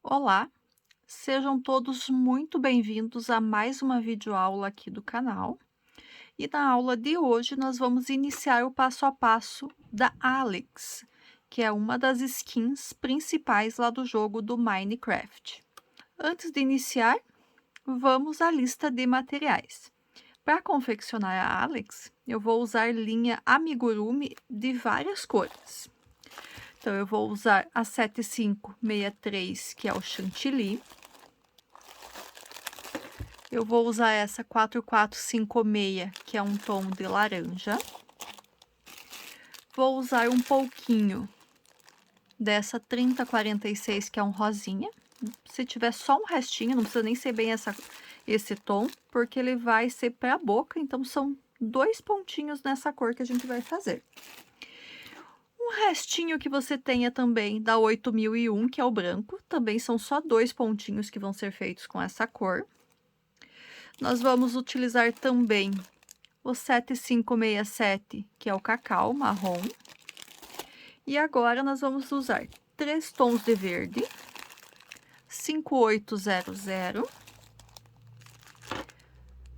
Olá, sejam todos muito bem-vindos a mais uma videoaula aqui do canal. E na aula de hoje nós vamos iniciar o passo a passo da Alex, que é uma das skins principais lá do jogo do Minecraft. Antes de iniciar, vamos à lista de materiais. Para confeccionar a Alex, eu vou usar linha amigurumi de várias cores. Então, eu vou usar a 7563, que é o chantilly. Eu vou usar essa 4456, que é um tom de laranja. Vou usar um pouquinho dessa 3046, que é um rosinha. Se tiver só um restinho, não precisa nem ser bem esse tom, porque ele vai ser para a boca, então são 2 pontinhos nessa cor que a gente vai fazer. Um restinho que você tenha também da 8001, que é o branco, também são só 2 pontinhos que vão ser feitos com essa cor. Nós vamos utilizar também o 7567, que é o cacau marrom. E agora nós vamos usar 3 tons de verde, 5800,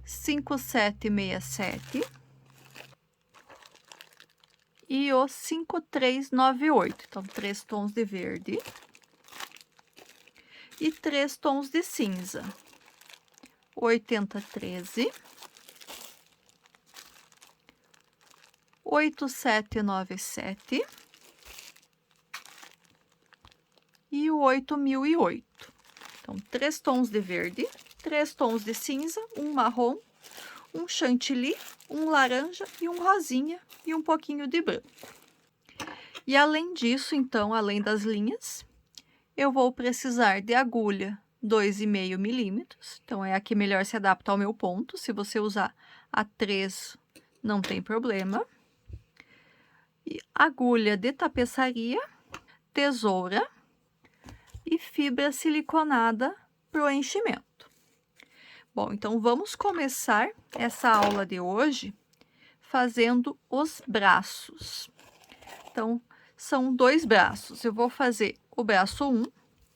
5767 e o 5398. Então, 3 tons de verde e 3 tons de cinza. 8013, 8797 e o 8008. Então, 3 tons de verde, 3 tons de cinza, um marrom, um chantilly, um laranja e um rosinha e um pouquinho de branco. E além disso, então, além das linhas, eu vou precisar de agulha 2,5 milímetros. Então, é a que melhor se adapta ao meu ponto. Se você usar a 3, não tem problema. E agulha de tapeçaria, tesoura e fibra siliconada para o enchimento. Bom, então vamos começar essa aula de hoje fazendo os braços. Então, são 2 braços. Eu vou fazer o braço 1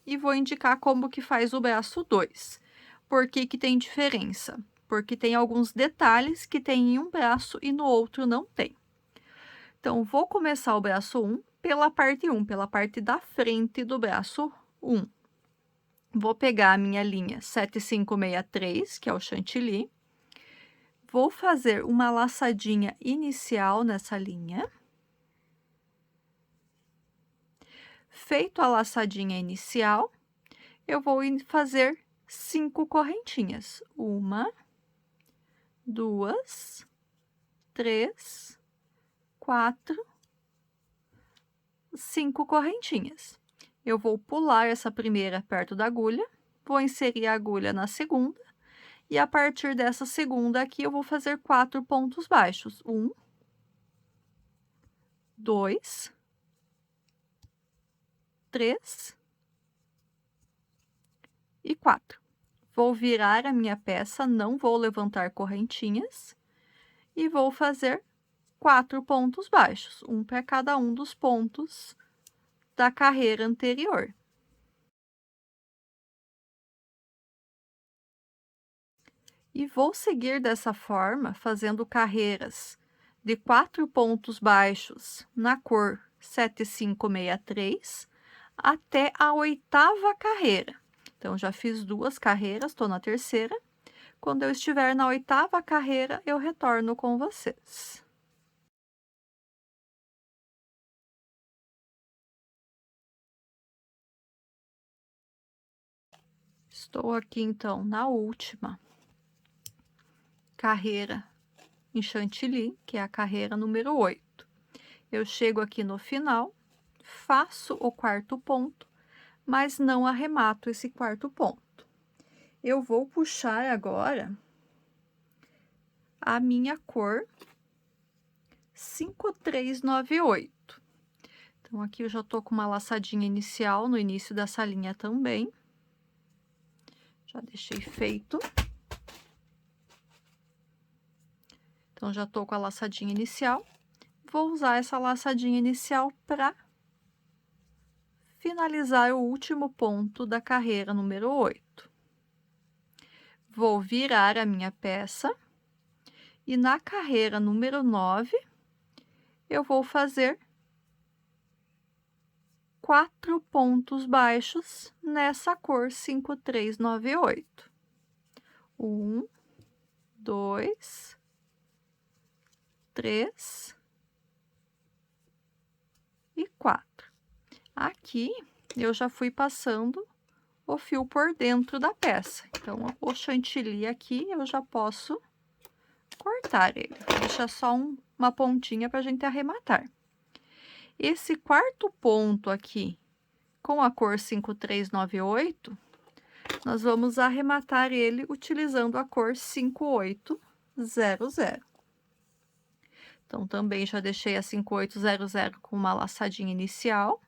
e vou indicar como que faz o braço 2. Por que que tem diferença? Porque tem alguns detalhes que tem em um braço e no outro não tem. Então, vou começar o braço 1 pela parte 1, pela parte da frente do braço 1. Vou pegar a minha linha 7563, que é o chantilly. Vou fazer uma laçadinha inicial nessa linha. Feito a laçadinha inicial, eu vou fazer 5 correntinhas. 1, 2, 3, 4, 5 correntinhas. Eu vou pular essa primeira perto da agulha, vou inserir a agulha na segunda, e a partir dessa segunda aqui eu vou fazer 4 pontos baixos. 1, 2, 3 e 4. Vou virar a minha peça, não vou levantar correntinhas, e vou fazer 4 pontos baixos, um para cada um dos pontos da carreira anterior. E vou seguir dessa forma, fazendo carreiras de 4 pontos baixos na cor 7563 até a 8ª carreira. Então, já fiz 2 carreiras, estou na terceira. Quando eu estiver na 8ª carreira, eu retorno com vocês. Estou aqui, então, na última carreira em chantilly, que é a carreira número 8. Eu chego aqui no final, faço o 4º ponto, mas não arremato esse 4º ponto. Eu vou puxar agora a minha cor 5398. Então, aqui eu já tô com uma laçadinha inicial no início dessa linha também. Já deixei feito. Então, já tô com a laçadinha inicial. Vou usar essa laçadinha inicial para finalizar o último ponto da carreira número 8. Vou virar a minha peça e na carreira número 9, eu vou fazer 4 pontos baixos nessa cor 5398. 1, 2, 3 e 4. Aqui eu já fui passando o fio por dentro da peça. Então, o chantilly aqui eu já posso cortar ele. Deixa só uma pontinha para a gente arrematar. Esse quarto ponto aqui, com a cor 5398, nós vamos arrematar ele utilizando a cor 5800. Então, também já deixei a 5800 com uma laçadinha inicial.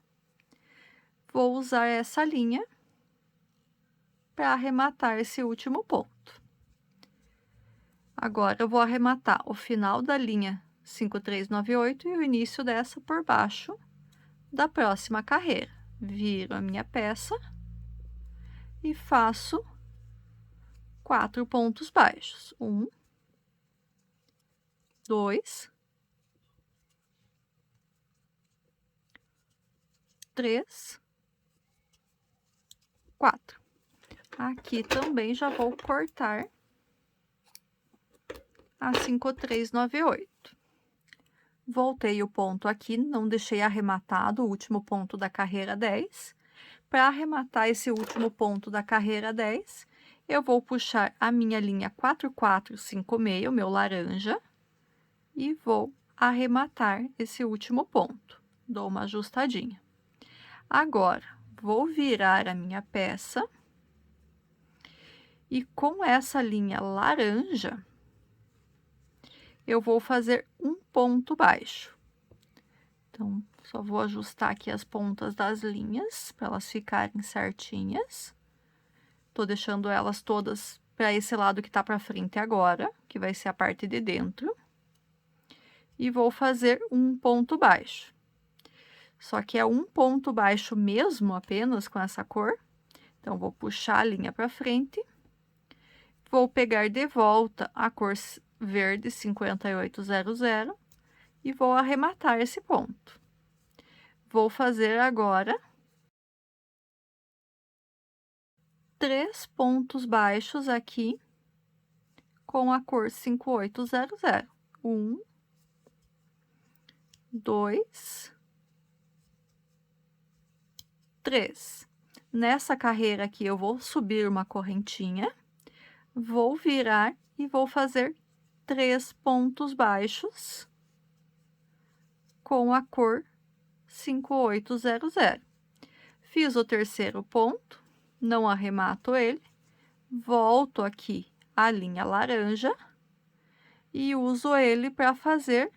Vou usar essa linha para arrematar esse último ponto. Agora, eu vou arrematar o final da linha 5398 e o início dessa por baixo da próxima carreira. Viro a minha peça e faço 4 pontos baixos. 1, 2, 3, 4. Aqui também já vou cortar a 5398. Voltei o ponto aqui, não deixei arrematado o último ponto da carreira 10. Para arrematar esse último ponto da carreira 10, eu vou puxar a minha linha 4456, o meu laranja, e vou arrematar esse último ponto. Dou uma ajustadinha. Agora, vou virar a minha peça e com essa linha laranja, eu vou fazer um ponto baixo. Então, só vou ajustar aqui as pontas das linhas para elas ficarem certinhas. Tô deixando elas todas para esse lado que tá para frente agora, que vai ser a parte de dentro. E vou fazer um ponto baixo. Só que é um ponto baixo mesmo, apenas com essa cor. Então, vou puxar a linha para frente. Vou pegar de volta a cor verde 5800 e vou arrematar esse ponto. Vou fazer agora 3 pontos baixos aqui com a cor 5800. 1, 2, 3. Nessa carreira aqui, eu vou subir uma correntinha, vou virar e vou fazer 3 pontos baixos com a cor 5800. Fiz o terceiro ponto, não arremato ele, volto aqui a linha laranja e uso ele para fazer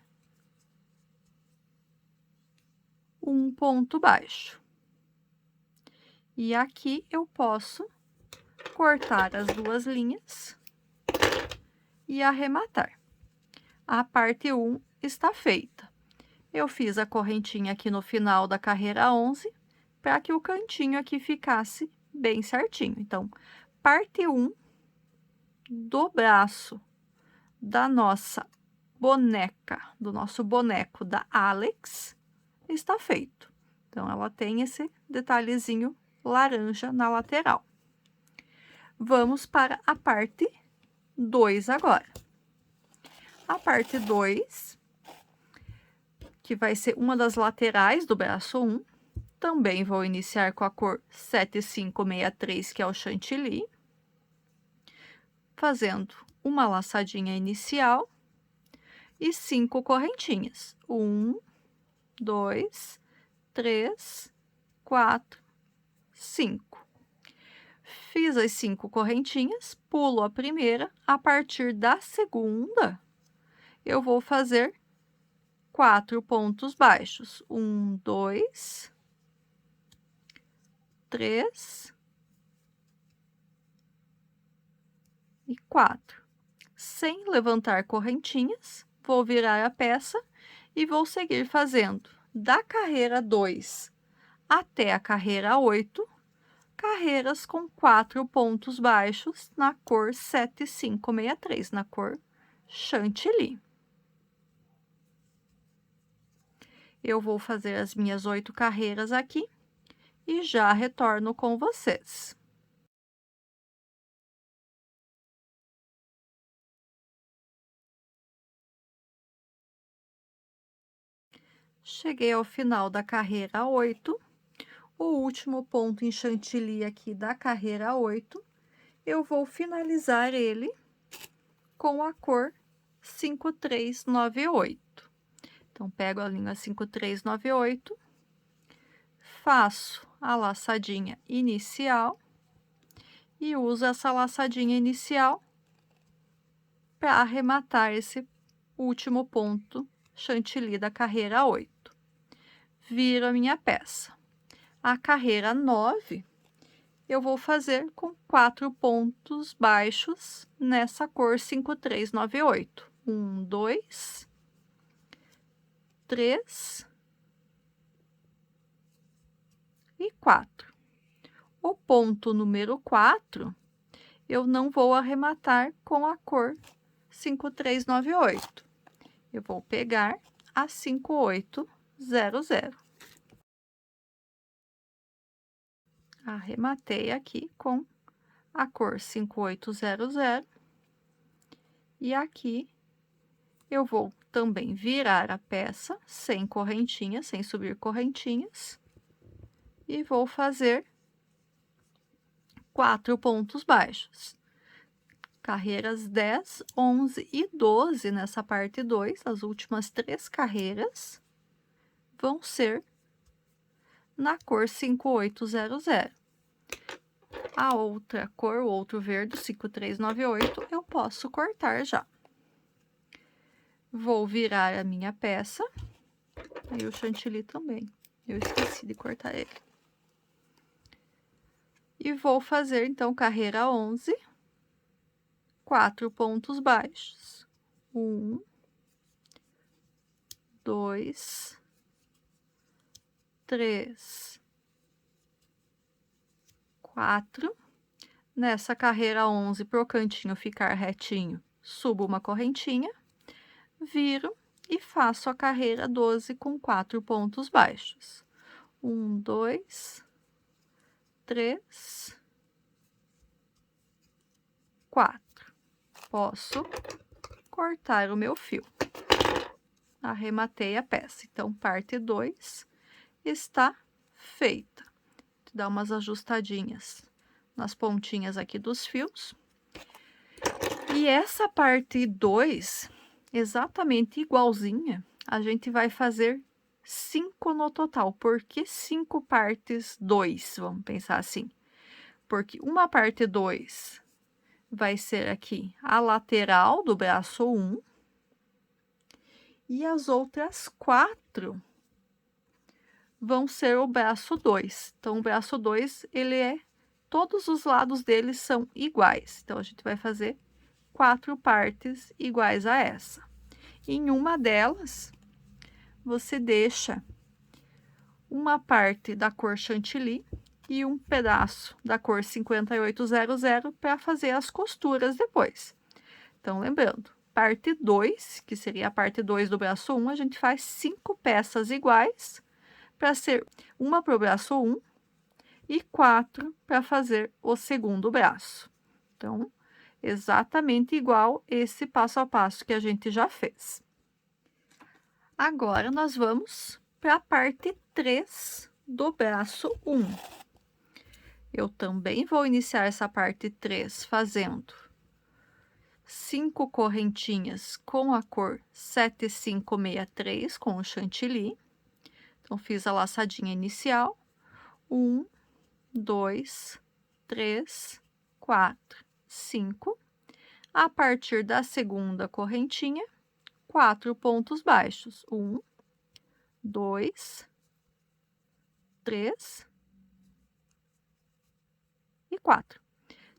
um ponto baixo. E aqui eu posso cortar as duas linhas e arrematar. A parte 1 está feita. Eu fiz a correntinha aqui no final da carreira 11 para que o cantinho aqui ficasse bem certinho. Então, parte 1 do braço da nossa boneca, do nosso boneco da Alex, está feito. Então, ela tem esse detalhezinho laranja na lateral. Vamos para a parte 2 agora. A parte 2, que vai ser uma das laterais do braço 1, também vou iniciar com a cor 7563, que é o chantilly, fazendo uma laçadinha inicial e 5 correntinhas. 1, 2, 3, 4, 5. Fiz as 5 correntinhas, pulo a primeira, a partir da segunda, eu vou fazer 4 pontos baixos. 1, 2, 3 e 4. Sem levantar correntinhas, vou virar a peça e vou seguir fazendo da carreira 2 até a carreira 8, carreiras com 4 pontos baixos na cor 7563, na cor chantilly. Eu vou fazer as minhas 8 carreiras aqui e já retorno com vocês. Cheguei ao final da carreira 8, o último ponto em chantilly aqui da carreira 8, eu vou finalizar ele com a cor 5398. Então, pego a linha 5398, faço a laçadinha inicial e uso essa laçadinha inicial para arrematar esse último ponto chantilly da carreira 8. Viro a minha peça. A carreira 9, eu vou fazer com 4 pontos baixos nessa cor 5398. 1, 2, 3 e 4. O ponto número 4, eu não vou arrematar com a cor 5398. Eu vou pegar a 5800. Arrematei aqui com a cor 5800 e aqui eu vou também virar a peça sem correntinha, sem subir correntinhas, e vou fazer 4 pontos baixos. Carreiras 10, 11 e 12 nessa parte 2, as últimas 3 carreiras vão ser na cor 5800. A outra cor, o outro verde, 5398, eu posso cortar já. Vou virar a minha peça, aí o chantilly também, eu esqueci de cortar ele. E vou fazer, então, carreira 11, 4 pontos baixos. 1, 2, 3, 4. Nessa carreira 11, para o cantinho ficar retinho, subo uma correntinha, viro e faço a carreira 12 com 4 pontos baixos. 1, 2, 3, 4. Posso cortar o meu fio. Arrematei a peça. Então, parte 2 está feita. Vou dar umas ajustadinhas nas pontinhas aqui dos fios. E essa parte 2, exatamente igualzinha, a gente vai fazer 5 no total. Por que 5 partes 2? Vamos pensar assim. Porque uma parte 2 vai ser aqui a lateral do braço 1. E as outras 4 vão ser o braço 2. Então, o braço 2, ele é, todos os lados dele são iguais. Então, a gente vai fazer 4 partes iguais a essa. Em uma delas, você deixa uma parte da cor chantilly e um pedaço da cor 5800 para fazer as costuras depois. Então, lembrando, parte 2, que seria a parte 2 do braço 1, a gente faz 5 peças iguais para ser uma para o braço 1 e 4 para fazer o segundo braço. Então, exatamente igual esse passo a passo que a gente já fez. Agora, nós vamos para a parte 3 do braço 1. Eu também vou iniciar essa parte 3 fazendo 5 correntinhas com a cor 7563, com o chantilly. Então, fiz a laçadinha inicial. 1, 2, 3, 4, 5. A partir da segunda correntinha, 4 pontos baixos. 1, 2, 3 e 4.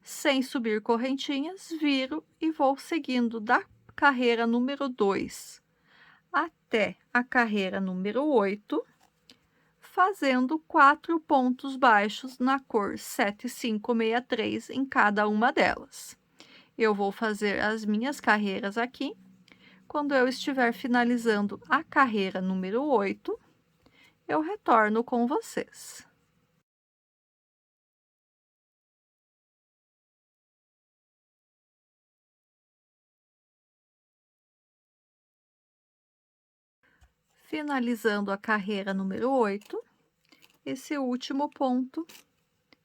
Sem subir correntinhas, viro e vou seguindo da carreira número 2 até a carreira número 8, fazendo 4 pontos baixos na cor 7563 em cada uma delas. Eu vou fazer as minhas carreiras aqui. Quando eu estiver finalizando a carreira número 8, eu retorno com vocês. Finalizando a carreira número 8, esse último ponto,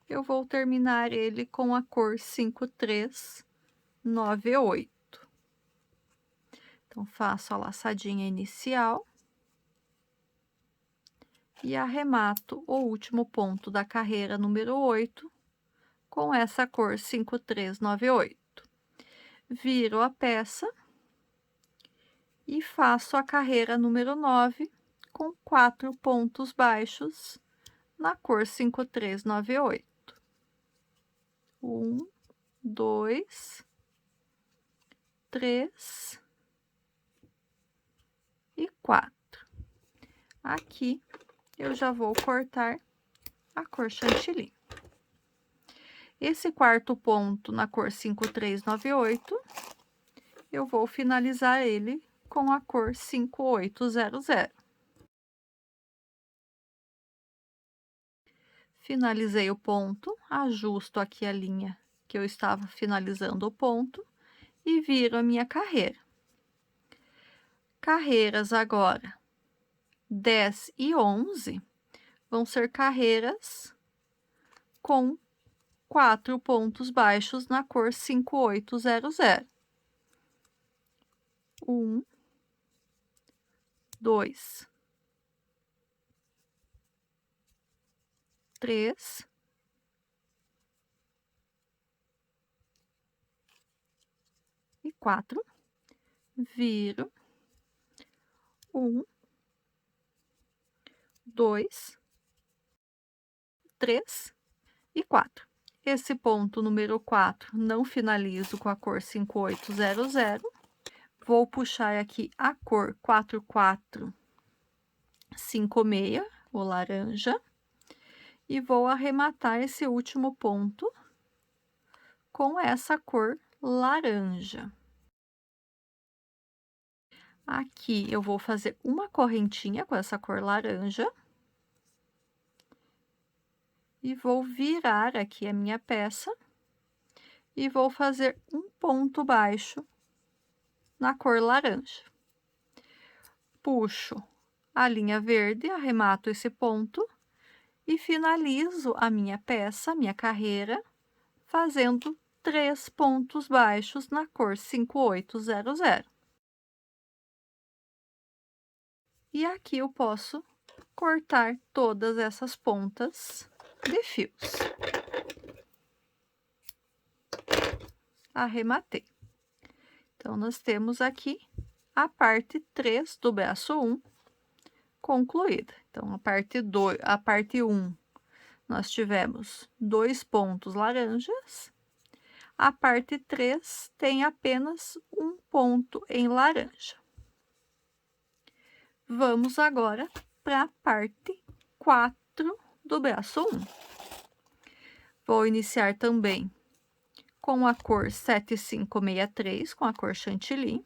eu vou terminar ele com a cor 5398. Então, faço a laçadinha inicial e arremato o último ponto da carreira número 8 com essa cor 5398. Viro a peça e faço a carreira número 9 com 4 pontos baixos na cor 5398. 1, 2, 3 e 4. Aqui eu já vou cortar a cor chantilly. Esse quarto ponto na cor 5398, eu vou finalizar ele com a cor 5800. Finalizei o ponto, ajusto aqui a linha que eu estava finalizando o ponto e viro a minha carreira. Carreiras agora 10 e 11 vão ser carreiras com 4 pontos baixos na cor 5800. 1, 2, 3 e 4. Viro. 1, 2, 3 e 4. Esse ponto número 4 não finalizo com a cor 5800. Vou puxar aqui a cor 4456, o laranja, e vou arrematar esse último ponto com essa cor laranja. Aqui eu vou fazer uma correntinha com essa cor laranja e vou virar aqui a minha peça e vou fazer um ponto baixo na cor laranja. Puxo a linha verde, arremato esse ponto e finalizo a minha peça, minha carreira, fazendo 3 pontos baixos na cor 5800. E aqui eu posso cortar todas essas pontas de fios. Arrematei. Então, nós temos aqui a parte 3 do braço 1 concluída. Então, a parte 1, nós tivemos 2 pontos laranjas. A parte 3 tem apenas um ponto em laranja. Vamos agora para a parte 4 do braço 1. Vou iniciar também com a cor 7563, com a cor chantilly,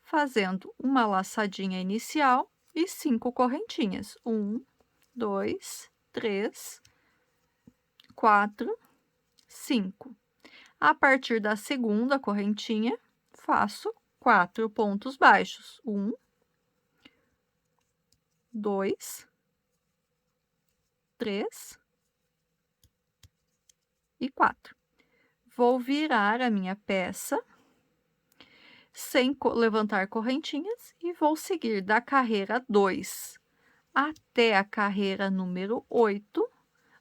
fazendo uma laçadinha inicial e 5 correntinhas. 1, 2, 3, 4, 5. A partir da segunda correntinha, faço 4 pontos baixos. 1, 2, 3 e 4. Vou virar a minha peça sem levantar correntinhas e vou seguir da carreira 2 até a carreira número 8,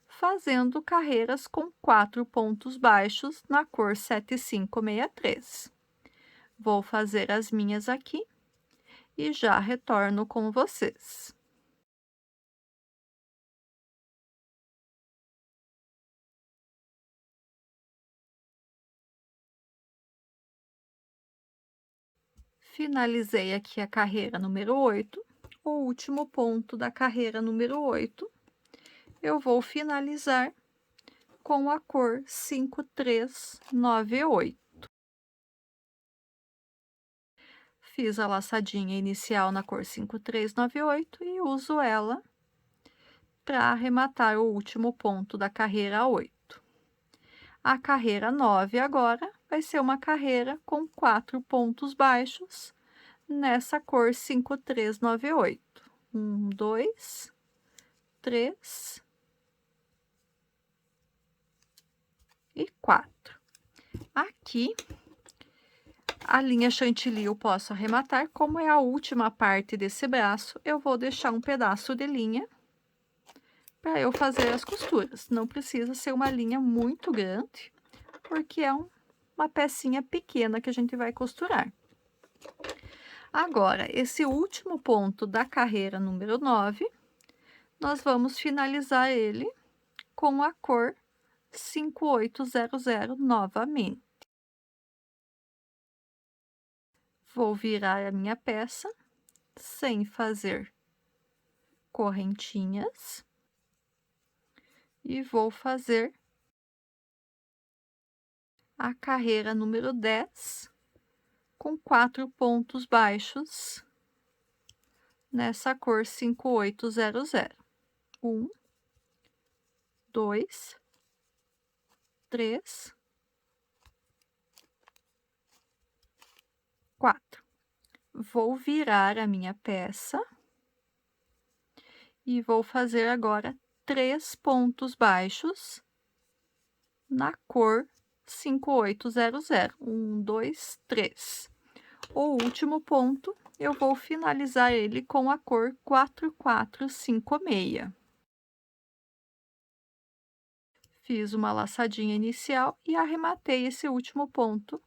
fazendo carreiras com 4 pontos baixos na cor 7563. Vou fazer as minhas aqui e já retorno com vocês. Finalizei aqui a carreira número 8 o último ponto da carreira número 8, eu vou finalizar com a cor 5398. Fiz a laçadinha inicial na cor 5398 e uso ela para arrematar o último ponto da carreira 8. A carreira 9 agora vai ser uma carreira com 4 pontos baixos nessa cor 5398. 1, 2, 3 e 4. Aqui, a linha chantilly eu posso arrematar, como é a última parte desse braço, eu vou deixar um pedaço de linha para eu fazer as costuras. Não precisa ser uma linha muito grande, porque é uma pecinha pequena que a gente vai costurar. Agora, esse último ponto da carreira número 9, nós vamos finalizar ele com a cor 5800 novamente. Vou virar a minha peça sem fazer correntinhas e vou fazer a carreira número 10 com 4 pontos baixos nessa cor 5800. 1, 2, 3, 4. Vou virar a minha peça e vou fazer agora 3 pontos baixos na cor 5800. 1, 2, 3. O último ponto, eu vou finalizar ele com a cor 4456. Fiz uma laçadinha inicial e arrematei esse último ponto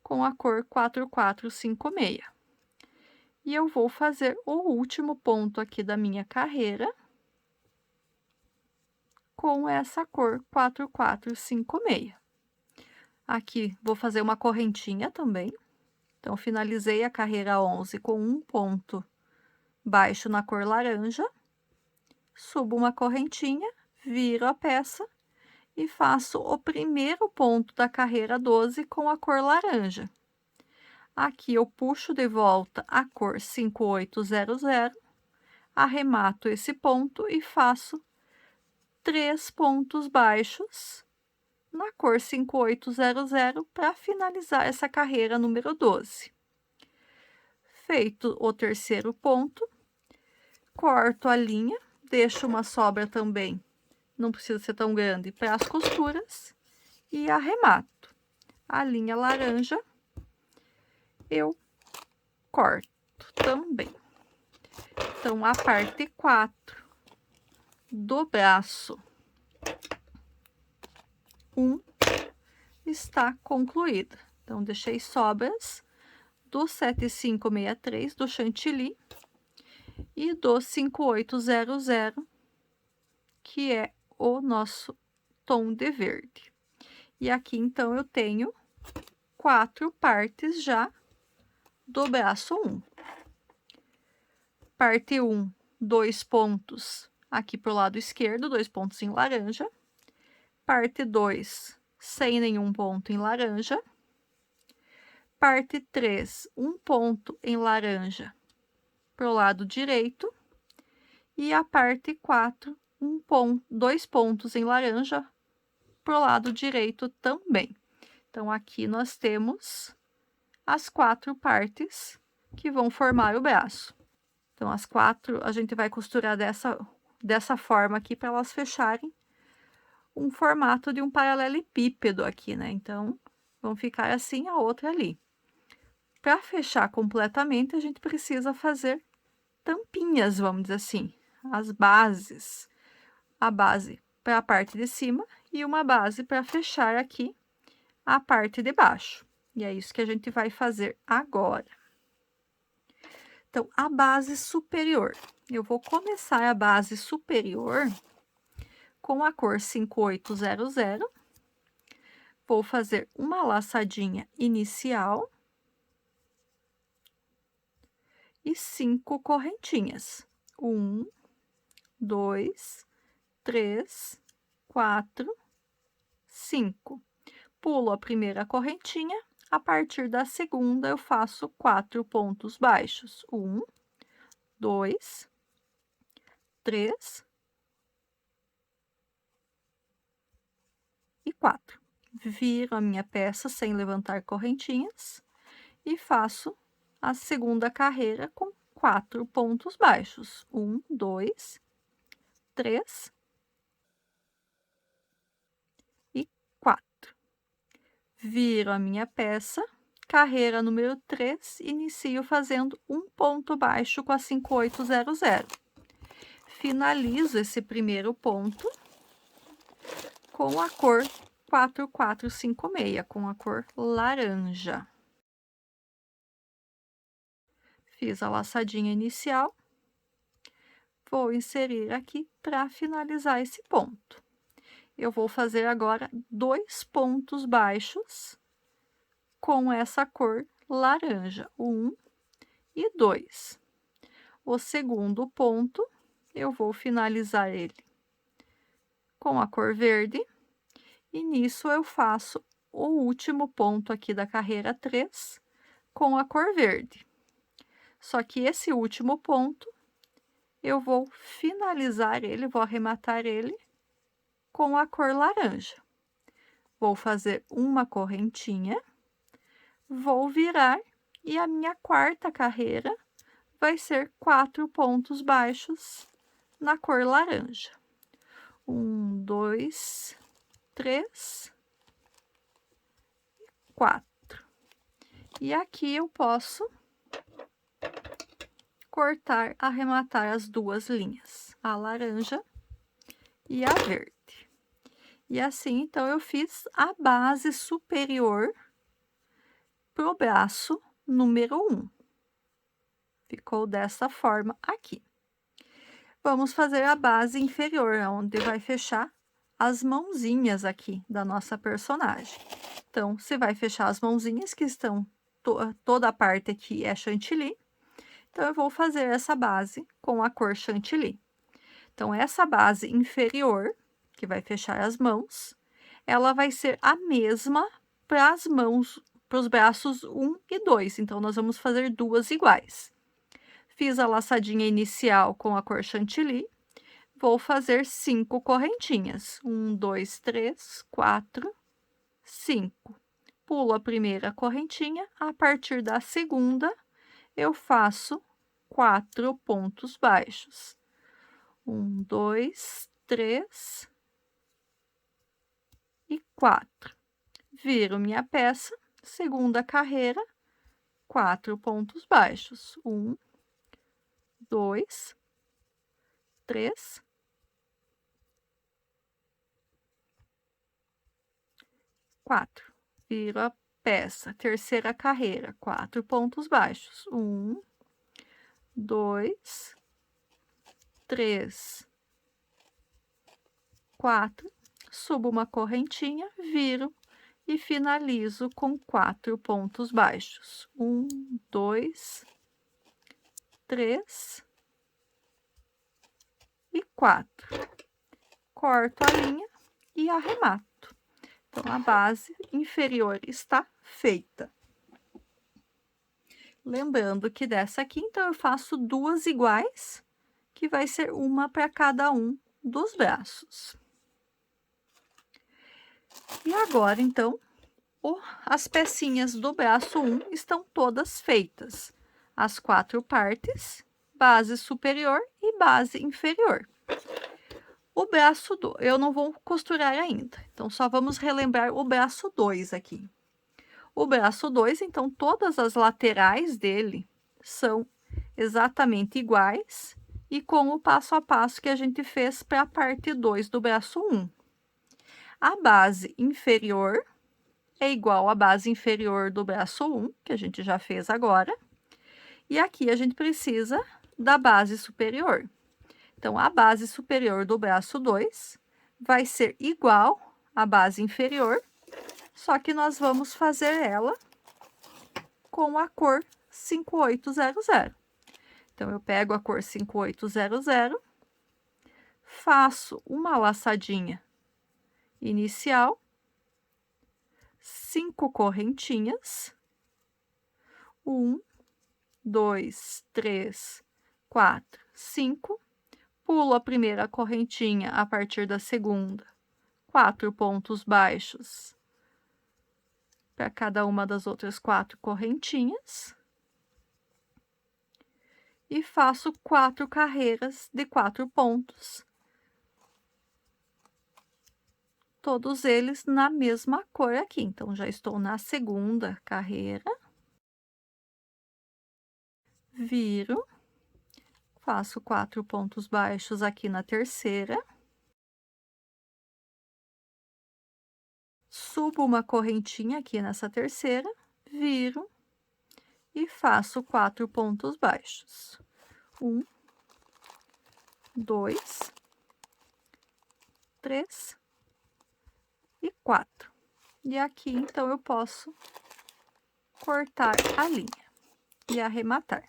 com a cor 4456. E eu vou fazer o último ponto aqui da minha carreira com essa cor 4456. Aqui vou fazer uma correntinha também. Então, finalizei a carreira 11 com um ponto baixo na cor laranja, subo uma correntinha, viro a peça e faço o primeiro ponto da carreira 12 com a cor laranja. Aqui eu puxo de volta a cor 5800, arremato esse ponto e faço 3 pontos baixos na cor 5800 para finalizar essa carreira número 12. Feito o terceiro ponto, corto a linha, deixo uma sobra também, não precisa ser tão grande, para as costuras e arremato. A linha laranja eu corto também. Então, a parte 4 do braço 1 está concluída. Então, deixei sobras do 7563 do chantilly e do 5800, que é o nosso tom de verde. E aqui, então, eu tenho 4 partes já do braço 1. Parte 1, 2 pontos aqui pro lado esquerdo, 2 pontos em laranja. Parte 2, sem nenhum ponto em laranja. Parte 3, um ponto em laranja pro lado direito. E a parte 4, 2 pontos em laranja pro lado direito também. Então, aqui nós temos as 4 partes que vão formar o braço. Então, as 4 a gente vai costurar dessa forma aqui para elas fecharem um formato de um paralelepípedo aqui, né? Então, vão ficar assim, a outra ali. Para fechar completamente, a gente precisa fazer tampinhas, vamos dizer assim, as bases. A base para a parte de cima e uma base para fechar aqui a parte de baixo. E é isso que a gente vai fazer agora. Então, a base superior. Eu vou começar a base superior com a cor 5800. Vou fazer uma laçadinha inicial. e 5 correntinhas. 1, 2, 3, 4, 5. Pulo a primeira correntinha, a partir da segunda eu faço 4 pontos baixos. 1, 2, 3 e 4. Viro a minha peça sem levantar correntinhas e faço a segunda carreira com 4 pontos baixos. 1, 2, 3 e 4. Viro a minha peça, carreira número 3, inicio fazendo um ponto baixo com a 5800. Finalizo esse primeiro ponto com a cor 4456, com a cor laranja. Fiz a laçadinha inicial, vou inserir aqui para finalizar esse ponto. Eu vou fazer agora 2 pontos baixos com essa cor laranja, 1 e 2. O segundo ponto, eu vou finalizar ele com a cor verde, e nisso eu faço o último ponto aqui da carreira 3 com a cor verde. Só que esse último ponto, eu vou finalizar ele, vou arrematar ele com a cor laranja. Vou fazer uma correntinha, vou virar, e a minha quarta carreira vai ser 4 pontos baixos na cor laranja. 1, 2, 3, 4. E aqui eu posso cortar, arrematar as duas linhas, a laranja e a verde. E assim, então, eu fiz a base superior pro braço número 1. Ficou dessa forma aqui. Vamos fazer a base inferior, onde vai fechar as mãozinhas aqui da nossa personagem. Então, você vai fechar as mãozinhas que estão, toda a parte aqui é chantilly. Então, eu vou fazer essa base com a cor chantilly. Então, essa base inferior, que vai fechar as mãos, ela vai ser a mesma para as mãos, para os braços 1 e 2. Então, nós vamos fazer duas iguais. Fiz a laçadinha inicial com a cor chantilly, vou fazer 5 correntinhas. 1, 2, 3, 4, 5. Pulo a primeira correntinha, a partir da segunda, eu faço 4 pontos baixos. 1, 2, 3 e 4. Viro minha peça, segunda carreira, 4 pontos baixos. 1, 2, 3, 4. Viro a peça, terceira carreira, 4 pontos baixos. 1, 2, 3, 4. Subo uma correntinha, viro e finalizo com 4 pontos baixos. 1, 2, 3 e 4. Corto a linha e arremato. Então, a base inferior está feita. Lembrando que dessa aqui, então, eu faço duas iguais, que vai ser uma para cada um dos braços. E agora, então, as pecinhas do braço 1 estão todas feitas. As 4 partes, base superior e base inferior. O braço 2, eu não vou costurar ainda, então só vamos relembrar o braço 2 aqui. O braço 2, então, todas as laterais dele são exatamente iguais e com o passo a passo que a gente fez para a parte 2 do braço 1. A base inferior é igual à base inferior do braço 1, que a gente já fez agora. E aqui a gente precisa da base superior. Então, a base superior do braço 2 vai ser igual à base inferior, só que nós vamos fazer ela com a cor 5800. Então, eu pego a cor 5800, faço uma laçadinha inicial, 5 correntinhas, 1, 2, 3, 4, 5, pulo a primeira correntinha a partir da segunda, 4 pontos baixos para cada uma das outras 4 correntinhas, e faço 4 carreiras de 4 pontos, todos eles na mesma cor aqui. Então, já estou na segunda carreira, viro, faço 4 pontos baixos aqui na terceira, subo uma correntinha aqui nessa terceira, viro e faço 4 pontos baixos. 1, 2, 3 e 4. E aqui, então, eu posso cortar a linha e arrematar.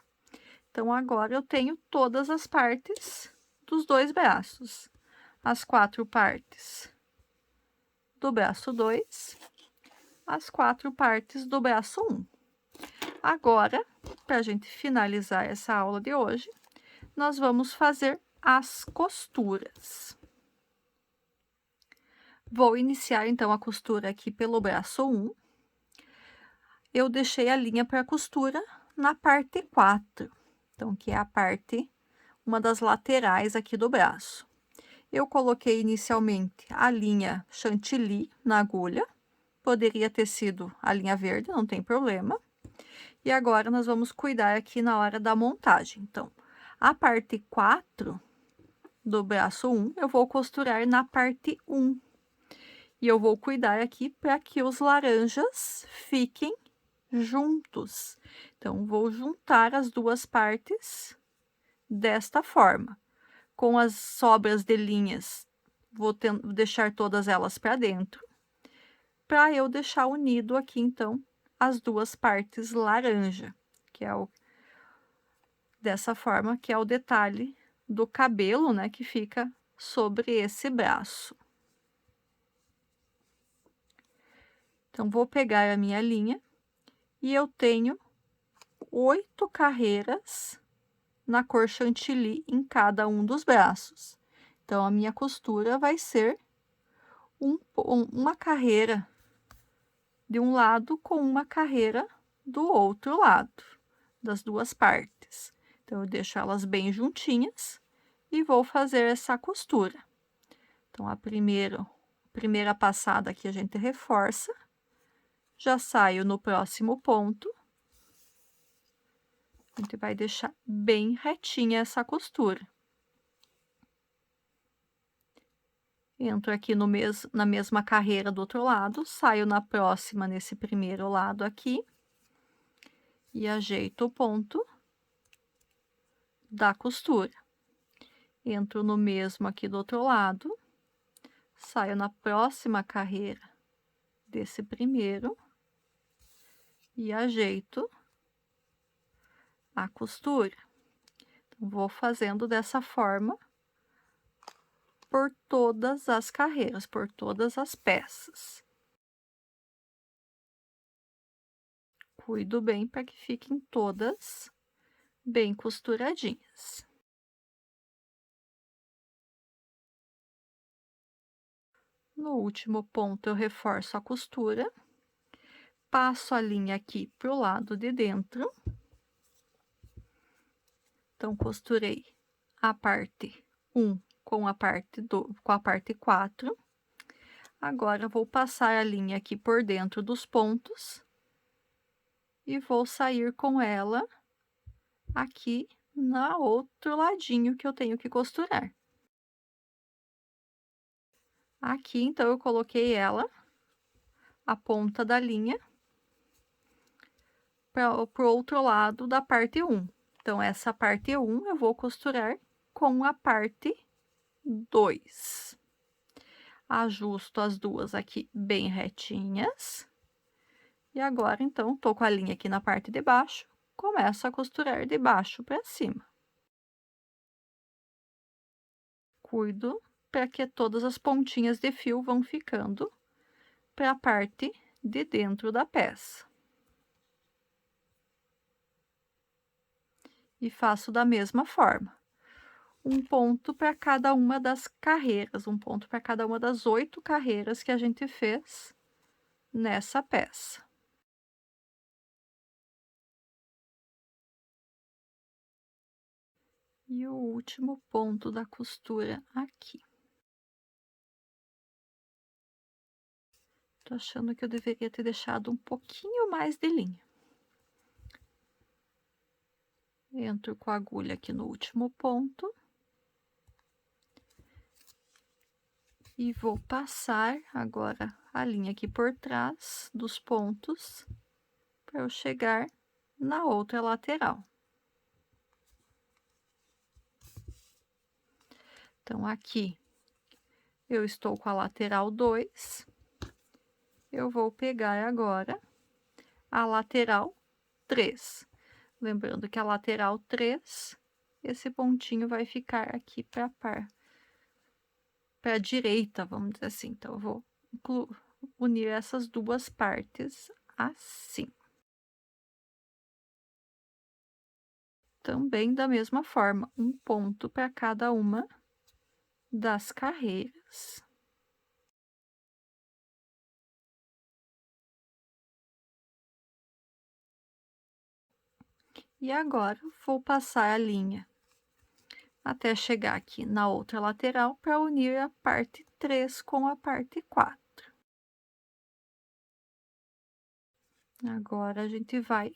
Então, agora eu tenho todas as partes dos 2 braços. As 4 partes do braço 2, as 4 partes do braço 1. Agora, para a gente finalizar essa aula de hoje, nós vamos fazer as costuras. Vou iniciar, então, a costura aqui pelo braço 1. Eu deixei a linha para costura na parte 4, então, que é a parte, uma das laterais aqui do braço. Eu coloquei inicialmente a linha chantilly na agulha, poderia ter sido a linha verde, não tem problema. E agora nós vamos cuidar aqui na hora da montagem. Então, a parte 4 do braço 1, eu vou costurar na parte 1. E eu vou cuidar aqui para que os laranjas fiquem juntos. Então, vou juntar as duas partes desta forma. Com as sobras de linhas, vou deixar todas elas para dentro, para eu deixar unido aqui, então, as duas partes laranja, que é dessa forma, que é o detalhe do cabelo, né, que fica sobre esse braço. Então, vou pegar a minha linha e eu tenho 8 carreiras na cor chantilly em cada um dos braços. Então, a minha costura vai ser uma carreira de um lado com uma carreira do outro lado, das duas partes. Então, eu deixo elas bem juntinhas e vou fazer essa costura. Então, a primeira passada aqui a gente reforça, já saio no próximo ponto. A gente vai deixar bem retinha essa costura. Entro aqui na mesma carreira do outro lado, saio na próxima nesse primeiro lado aqui e ajeito o ponto da costura. Entro no mesmo aqui do outro lado, saio na próxima carreira desse primeiro e ajeito a costura. Então, vou fazendo dessa forma por todas as carreiras, por todas as peças. Cuido bem para que fiquem todas bem costuradinhas. No último ponto, eu reforço a costura, passo a linha aqui para o lado de dentro. Então, costurei a parte 1 com a parte 4. Agora, vou passar a linha aqui por dentro dos pontos e vou sair com ela aqui no outro ladinho que eu tenho que costurar. Aqui, então, eu coloquei ela, a ponta da linha, para o outro lado da parte 1. Então, essa parte 1 eu vou costurar com a parte 2. Ajusto as duas aqui bem retinhas. E agora, então, tô com a linha aqui na parte de baixo, começo a costurar de baixo para cima. cuido para que todas as pontinhas de fio vão ficando para a parte de dentro da peça. E faço da mesma forma. Um ponto para cada uma das carreiras, um ponto para cada uma das 8 carreiras que a gente fez nessa peça. E o último ponto da costura aqui. Tô achando que eu deveria ter deixado um pouquinho mais de linha. Entro com a agulha aqui no último ponto. E vou passar agora a linha aqui por trás dos pontos, para eu chegar na outra lateral. Então, aqui eu estou com a lateral 2, eu vou pegar agora a lateral 3. Lembrando que a lateral 3, esse pontinho vai ficar aqui para a direita, vamos dizer assim. Então, eu vou unir essas duas partes assim. Também da mesma forma, um ponto para cada uma das carreiras. E agora, vou passar a linha até chegar aqui na outra lateral para unir a parte 3 com a parte 4. Agora, a gente vai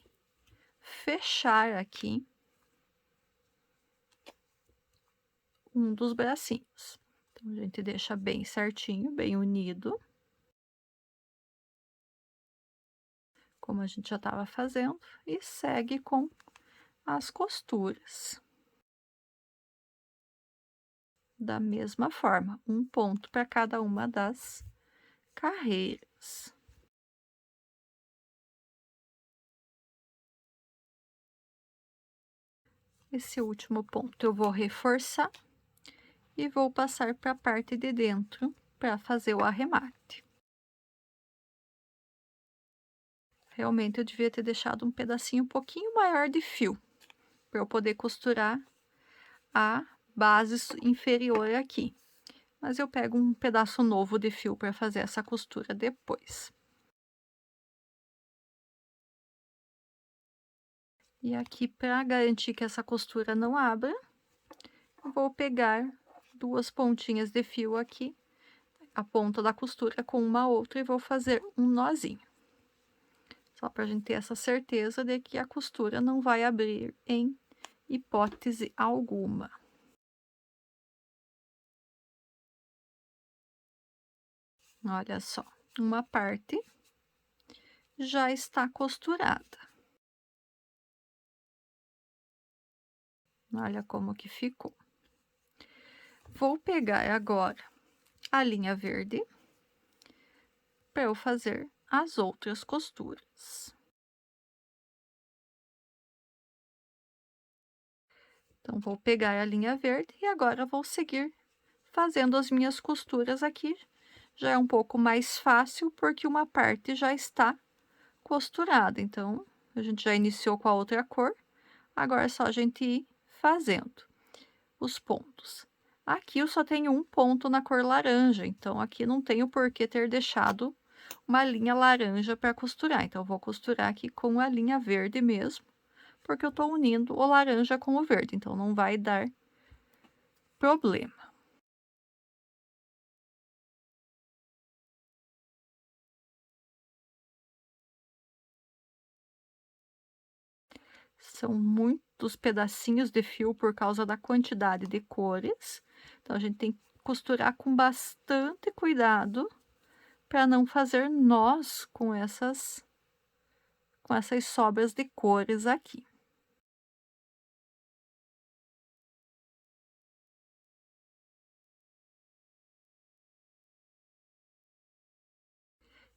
fechar aqui um dos bracinhos. Então, a gente deixa bem certinho, bem unido. Como a gente já estava fazendo, e segue com as costuras. Da mesma forma, um ponto para cada uma das carreiras. Esse último ponto eu vou reforçar e vou passar para a parte de dentro para fazer o arremate. Realmente eu devia ter deixado um pedacinho um pouquinho maior de fio, para eu poder costurar a base inferior aqui. Mas eu pego um pedaço novo de fio para fazer essa costura depois. E aqui, para garantir que essa costura não abra, eu vou pegar 2 pontinhas de fio aqui, a ponta da costura com uma outra, e vou fazer um nozinho. Só para a gente ter essa certeza de que a costura não vai abrir em hipótese alguma. Olha só, uma parte já está costurada. Olha como que ficou. Vou pegar agora a linha verde para eu fazer as outras costuras. Então, vou pegar a linha verde e agora vou seguir fazendo as minhas costuras aqui. Já é um pouco mais fácil, porque uma parte já está costurada. Então, a gente já iniciou com a outra cor, agora é só a gente ir fazendo os pontos. Aqui eu só tenho um ponto na cor laranja, então aqui não tenho por que ter deixado uma linha laranja para costurar. Então, eu vou costurar aqui com a linha verde mesmo, porque eu tô unindo o laranja com o verde, então não vai dar problema. São muitos pedacinhos de fio por causa da quantidade de cores, então a gente tem que costurar com bastante cuidado para não fazer nós com essas sobras de cores aqui.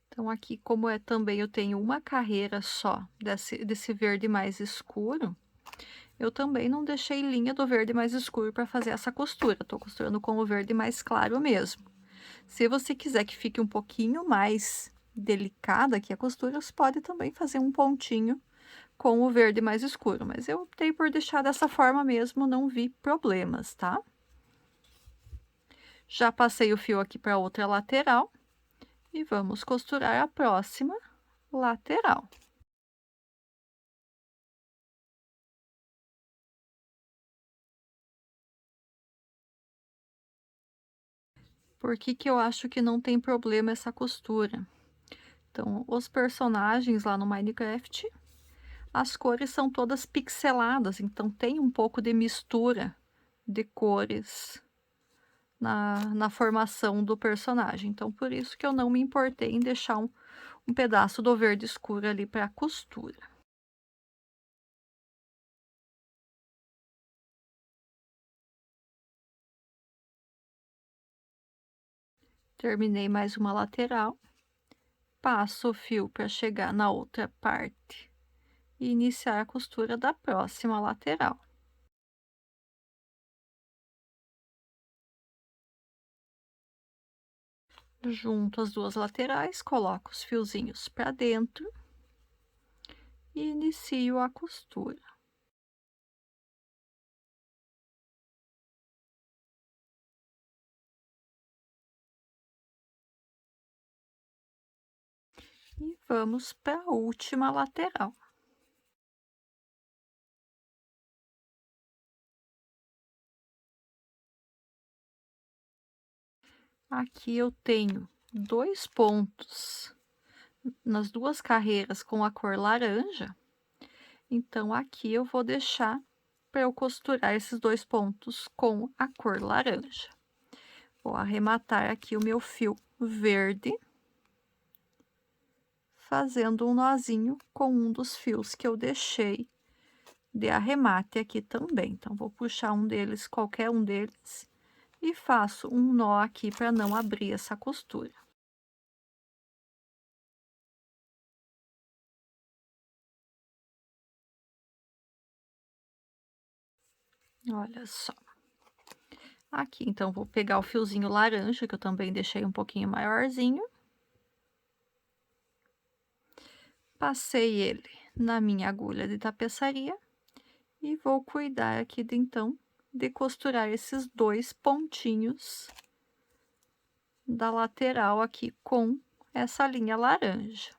Então, aqui, como também eu tenho uma carreira só desse verde mais escuro, eu também não deixei linha do verde mais escuro para fazer essa costura, tô costurando com o verde mais claro mesmo. Se você quiser que fique um pouquinho mais delicada aqui a costura, você pode também fazer um pontinho com o verde mais escuro, mas eu optei por deixar dessa forma mesmo, não vi problemas, tá? Já passei o fio aqui para outra lateral e vamos costurar a próxima lateral. Por que que eu acho que não tem problema essa costura? Então, os personagens lá no Minecraft, as cores são todas pixeladas, então tem um pouco de mistura de cores na formação do personagem. Então, por isso que eu não me importei em deixar um pedaço do verde escuro ali para costura. Terminei mais uma lateral, passo o fio para chegar na outra parte e iniciar a costura da próxima lateral. Junto as duas laterais, coloco os fiozinhos para dentro e inicio a costura. E vamos para a última lateral. Aqui eu tenho 2 pontos nas duas carreiras com a cor laranja, então aqui eu vou deixar para eu costurar esses 2 pontos com a cor laranja. Vou arrematar aqui o meu fio verde, fazendo um nozinho com um dos fios que eu deixei de arremate aqui também. Então, vou puxar um deles, qualquer um deles, e faço um nó aqui para não abrir essa costura. Olha só. Aqui, então, vou pegar o fiozinho laranja, que eu também deixei um pouquinho maiorzinho. Passei ele na minha agulha de tapeçaria e vou cuidar aqui de, então, de costurar esses 2 pontinhos da lateral aqui com essa linha laranja.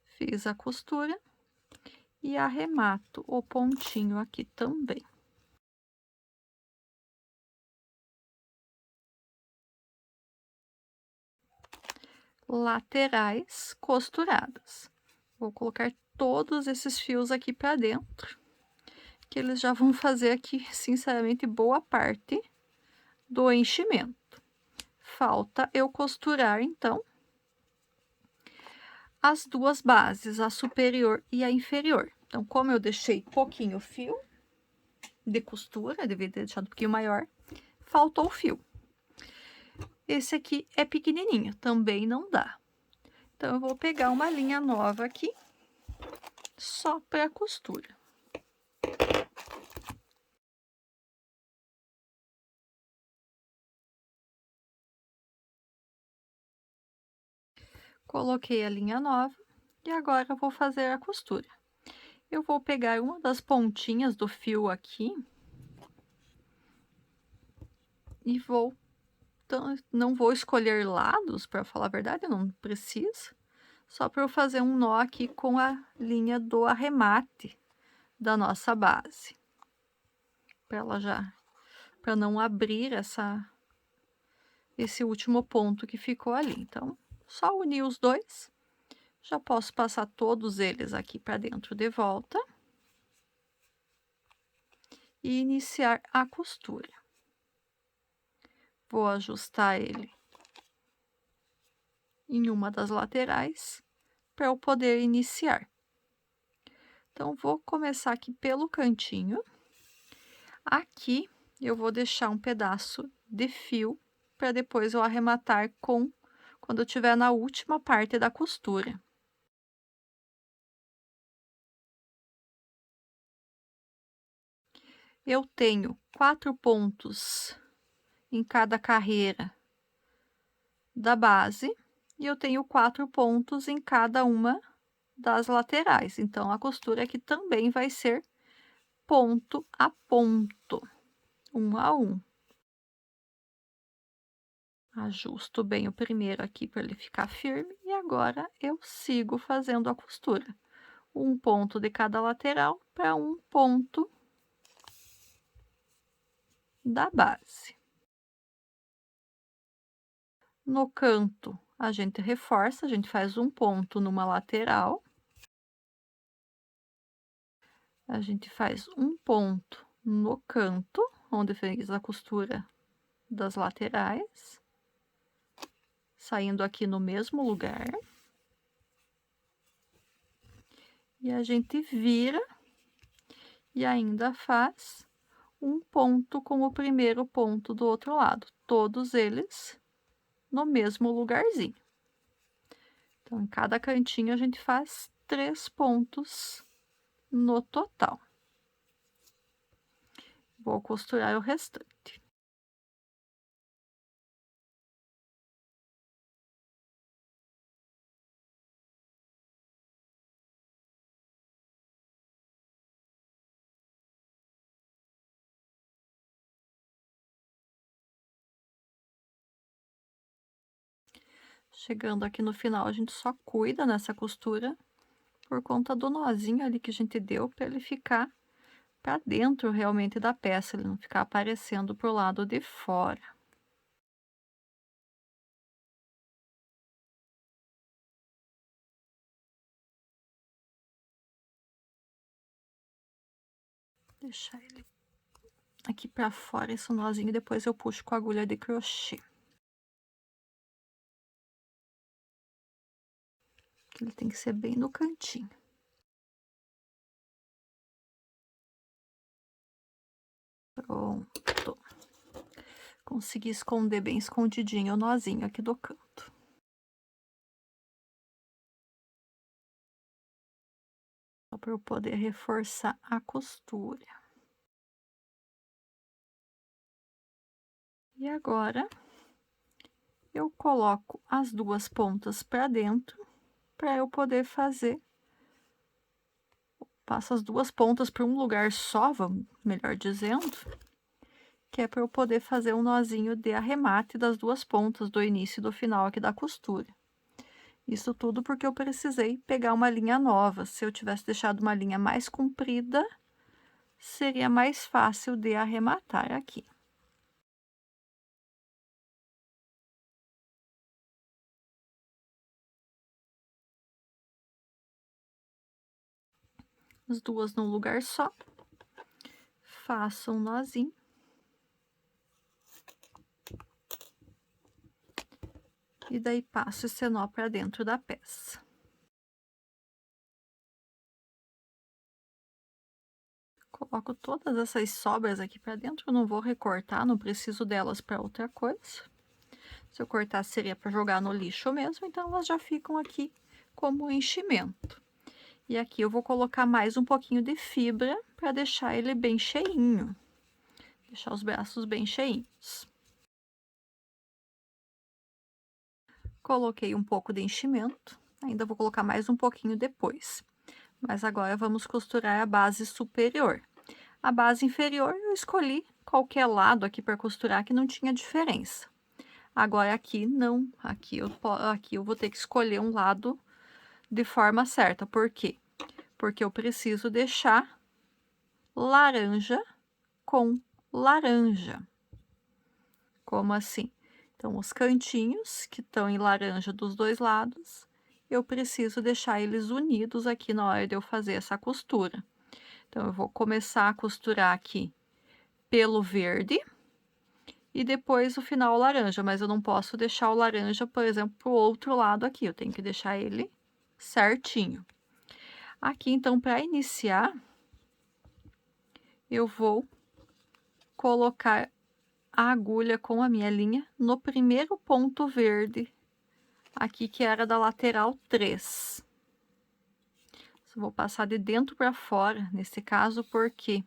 Fiz a costura e arremato o pontinho aqui também. Laterais costuradas. Vou colocar todos esses fios aqui para dentro, que eles já vão fazer aqui, sinceramente, boa parte do enchimento. Falta eu costurar, então, as duas bases, a superior e a inferior. Então, como eu deixei pouquinho fio de costura, devia ter deixado um pouquinho maior, faltou fio. Esse aqui é pequenininho, também não dá. Então, eu vou pegar uma linha nova aqui, só para costura. Coloquei a linha nova e agora eu vou fazer a costura. Eu vou pegar uma das pontinhas do fio aqui e vou, não vou escolher lados, para falar a verdade, eu não preciso, só para eu fazer um nó aqui com a linha do arremate da nossa base, para não abrir esse último ponto que ficou ali. Então, só unir os dois, já posso passar todos eles aqui para dentro de volta e iniciar a costura. Vou ajustar ele em uma das laterais para eu poder iniciar. Então, vou começar aqui pelo cantinho. Aqui eu vou deixar um pedaço de fio para depois eu arrematar com quando eu estiver na última parte da costura. Eu tenho 4 pontos em cada carreira da base, e eu tenho 4 pontos em cada uma das laterais, então a costura aqui também vai ser ponto a ponto, um a um. Ajusto bem o primeiro aqui para ele ficar firme, e agora eu sigo fazendo a costura. Um ponto de cada lateral para um ponto da base. No canto, a gente reforça, a gente faz um ponto numa lateral. A gente faz um ponto no canto, onde fez a costura das laterais, saindo aqui no mesmo lugar. E a gente vira e ainda faz um ponto com o primeiro ponto do outro lado, todos eles no mesmo lugarzinho. Então, em cada cantinho a gente faz 3 pontos no total. Vou costurar o restante. Chegando aqui no final, a gente só cuida nessa costura por conta do nozinho ali que a gente deu, para ele ficar para dentro realmente da peça, ele não ficar aparecendo pro lado de fora. Deixar ele aqui para fora, esse nozinho, e depois eu puxo com a agulha de crochê. Ele tem que ser bem no cantinho. Pronto. Consegui esconder bem escondidinho o nozinho aqui do canto. Só para eu poder reforçar a costura. E agora, eu coloco as 2 pontas para dentro, para eu poder fazer. Passo as 2 pontas para um lugar só, melhor dizendo, que é para eu poder fazer um nozinho de arremate das 2 pontas, do início e do final aqui da costura. Isso tudo porque eu precisei pegar uma linha nova. Se eu tivesse deixado uma linha mais comprida, seria mais fácil de arrematar aqui. As 2 num lugar só. Faço um nozinho. E daí passo esse nó para dentro da peça. Coloco todas essas sobras aqui para dentro, eu não vou recortar, não preciso delas para outra coisa. Se eu cortar, seria para jogar no lixo mesmo, então elas já ficam aqui como enchimento. E aqui eu vou colocar mais um pouquinho de fibra para deixar ele bem cheinho. Deixar os braços bem cheinhos. Coloquei um pouco de enchimento, ainda vou colocar mais um pouquinho depois. Mas agora vamos costurar a base superior. A base inferior eu escolhi qualquer lado aqui para costurar, que não tinha diferença. Agora aqui não, aqui eu vou ter que escolher um lado de forma certa. Por quê? Porque eu preciso deixar laranja com laranja. Como assim? Então, os cantinhos que estão em laranja dos 2 lados, eu preciso deixar eles unidos aqui na hora de eu fazer essa costura. Então, eu vou começar a costurar aqui pelo verde e depois o final laranja, mas eu não posso deixar o laranja, por exemplo, pro outro lado aqui, eu tenho que deixar ele certinho. Aqui, então, para iniciar, eu vou colocar a agulha com a minha linha no primeiro ponto verde aqui que era da lateral 3. Vou passar de dentro para fora, nesse caso, por quê?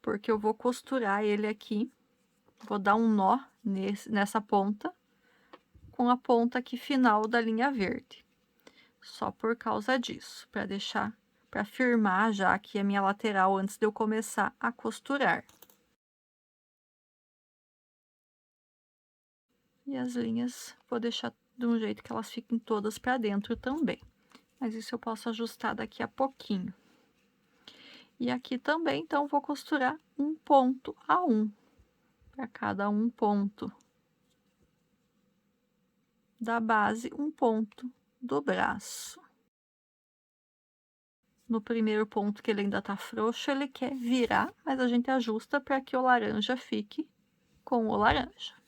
Porque eu vou costurar ele aqui, vou dar um nó nessa ponta, com a ponta aqui final da linha verde. Só por causa disso, para deixar, para firmar já aqui a minha lateral antes de eu começar a costurar. E as linhas, vou deixar de um jeito que elas fiquem todas para dentro também. Mas isso eu posso ajustar daqui a pouquinho. E aqui também, então, vou costurar um ponto a um, para cada um ponto da base, um ponto do braço. No primeiro ponto que ele ainda tá frouxo, ele quer virar, mas a gente ajusta para que o laranja fique com o laranja.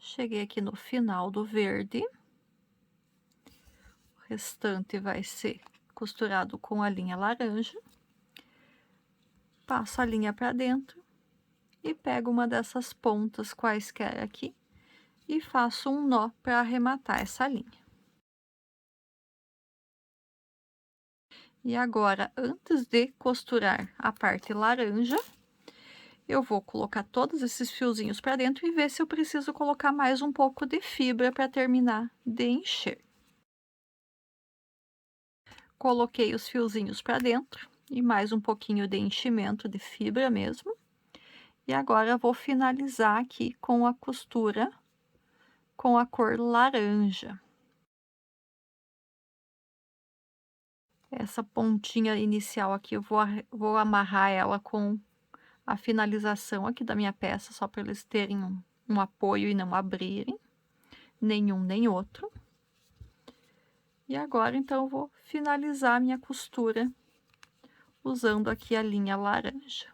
Cheguei aqui no final do verde. O restante vai ser costurado com a linha laranja. Passo a linha para dentro e pego uma dessas pontas quaisquer aqui e faço um nó para arrematar essa linha. E agora, antes de costurar a parte laranja, eu vou colocar todos esses fiozinhos para dentro e ver se eu preciso colocar mais um pouco de fibra para terminar de encher. Coloquei os fiozinhos para dentro e mais um pouquinho de enchimento de fibra mesmo. E agora eu vou finalizar aqui com a costura com a cor laranja. Essa pontinha inicial aqui eu vou amarrar ela com a finalização aqui da minha peça, só para eles terem um apoio e não abrirem, nenhum nem outro. E agora, então, eu vou finalizar a minha costura usando aqui a linha laranja.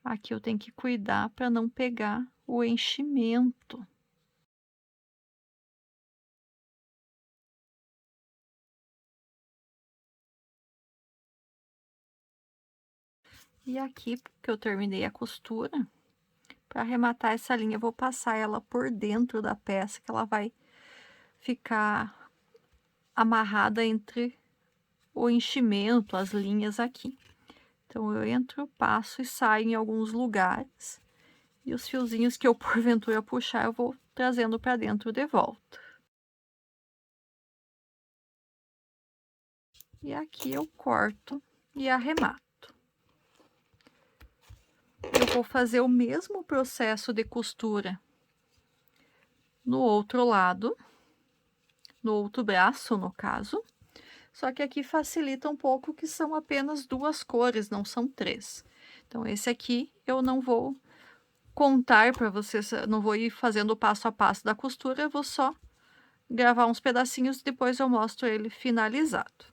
Aqui eu tenho que cuidar para não pegar o enchimento. E aqui, que eu terminei a costura, para arrematar essa linha, eu vou passar ela por dentro da peça, que ela vai ficar amarrada entre o enchimento, as linhas aqui. Então, eu entro, passo e saio em alguns lugares. E os fiozinhos que eu, porventura, puxar, eu vou trazendo para dentro de volta. E aqui eu corto e arremato. Eu vou fazer o mesmo processo de costura no outro lado, no outro braço, no caso. Só que aqui facilita um pouco que são apenas 2 cores, não são 3. Então, esse aqui eu não vou contar para vocês, não vou ir fazendo o passo a passo da costura, eu vou só gravar uns pedacinhos e depois eu mostro ele finalizado.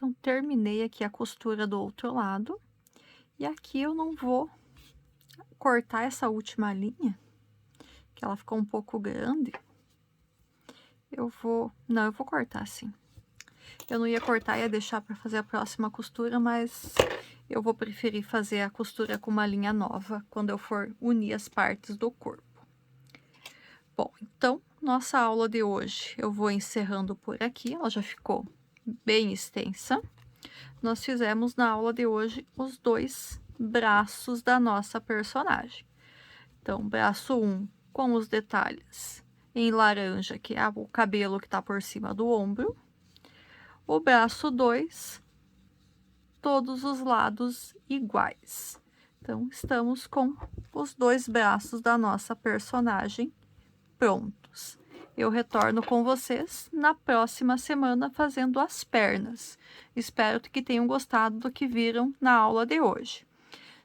Então, terminei aqui a costura do outro lado. E aqui eu não vou cortar essa última linha, que ela ficou um pouco grande. Eu vou cortar sim. Eu não ia cortar, ia deixar para fazer a próxima costura, mas eu vou preferir fazer a costura com uma linha nova quando eu for unir as partes do corpo. Bom, então, nossa aula de hoje eu vou encerrando por aqui, ela já ficou bem extensa. Nós fizemos na aula de hoje os 2 braços da nossa personagem. Então, braço 1 com os detalhes em laranja, que é o cabelo que tá por cima do ombro. O braço 2, todos os lados iguais. Então, estamos com os 2 braços da nossa personagem prontos. Eu retorno com vocês na próxima semana fazendo as pernas. Espero que tenham gostado do que viram na aula de hoje.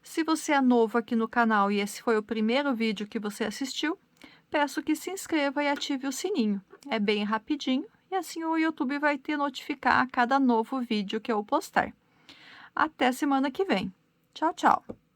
Se você é novo aqui no canal e esse foi o primeiro vídeo que você assistiu, peço que se inscreva e ative o sininho. É bem rapidinho e assim o YouTube vai te notificar a cada novo vídeo que eu postar. Até semana que vem. Tchau, tchau!